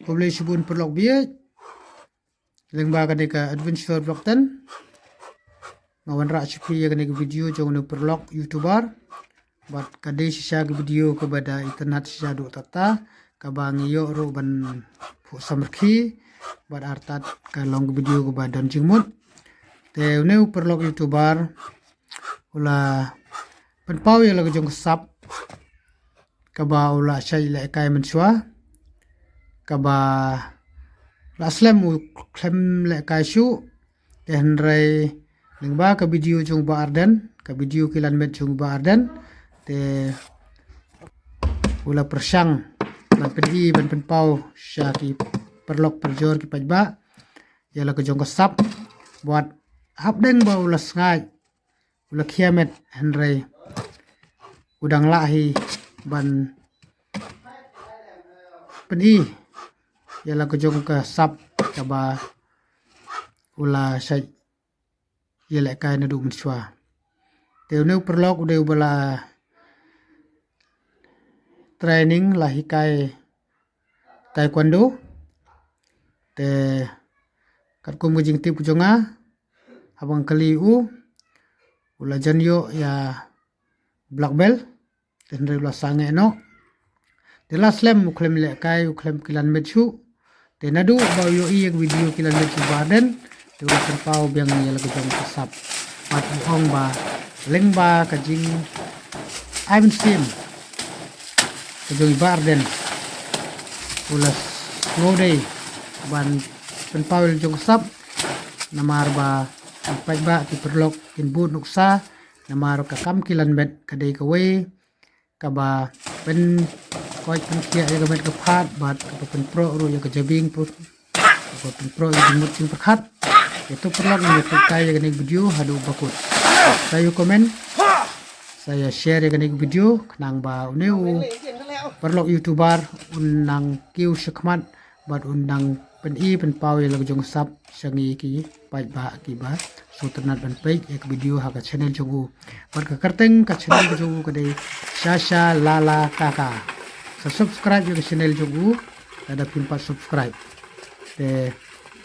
Kublai subun perlok biya. Lengba kade ka adventure vlog tan. Ngawan rak chupi ya kade video jong nu perlok YouTuber. Bat kade sisa ke video kepada internet sisa do tata. Kabang iyo ro ban samerki. Bat artat ka long video kepada dan jingmut. Te uneu perlok YouTuber. Ula penpau ya lagu jong kesap. Kaba ula syai la kai mensua. Kaba la slam u klem la kai shu. Te hendrai lengba ka video jong ba arden. Ka video kilan met jong ba arden. Te ula persang. Ban pedi ban penpau syaki perlok perjor ki pajba. Ya lagu jong kesap. Buat hapdeng ba ula sengai. Ula kiamet hendrai. Udang lahi ban pedi ialah kejong ke sap kaba ula sai ialah kai nadu mensua teu neu perlok udah bala training lahi kai taekwondo te kat kum kejing tip kejonga abang kali ula janyo ya black belt dan ula sange no de la slam uklem le kai uklem kilan mechu de nadu ba yo i video kilan mechu baden de ula terpau biang ya lagu jong kesap mat hong ba lengba kajing I'm sim kajong barden ula ngode ban penpau jong kesap namar ba sampai ba ki perlok kin bu nuksa namar ka kam kilan met kadai kawe kaba pen koi pen kia ya gamet ka phat bat ka pen pro ru ya ka jabing pro ka pen pro ya mut sing perkhat itu perlok ni kai ya gani video hadu bakut saya komen saya share ya gani video kenang ba uneu perlok YouTuber unang kiu sekmat bat undang pen i pen pau ya lagu jong sap sangi ki pai ba ki ba so ternat ban page ek video ha ka channel jogu bat ka karteng ka channel jogu ka dei Sasha Lala Kaka subscribe ke channel jogu ada pin pas subscribe te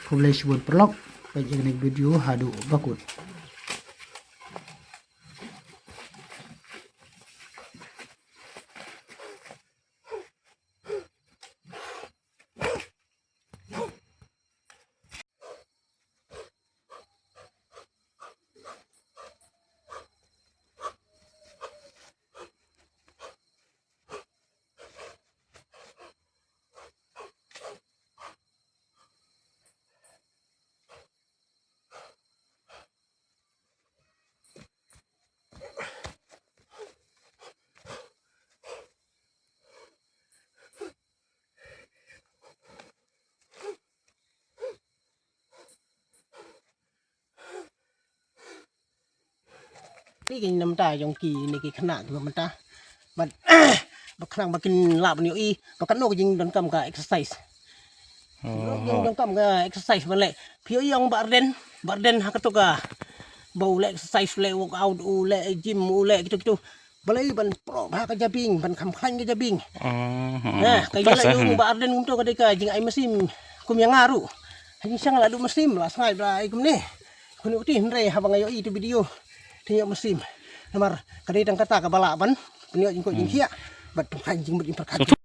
kublai subun perlok page ek video hadu bakutนี่กินน้ำตาจงกีนี่กินขนาดตัวมันตาบัดบักครั้งบักกินลาบเหนียวอีบักกันโนกยิงโดนกำกับเอ็กซ์ไซส์ยิงโดนกำกับเอ็กซ์ไซส์มันเลยพี่ยองบาร์เดนฮักตุกะบาเอ็กซ์ไซส์เลวอลอูเลจิมอูเลgituบลายบันโปรบากระจับิงบันคำคันกระจับิงkayak jalan yung baaden ngumto kadika jing ay masim kum yang ngaru hanya sang ladu masim lah sangai bla ikum ne kuni uti hendrai habang ayo itu video tiap musim, namar kadai tang kata kabalaban, peniak jingko jingkia, bat penghancing berjing perkati.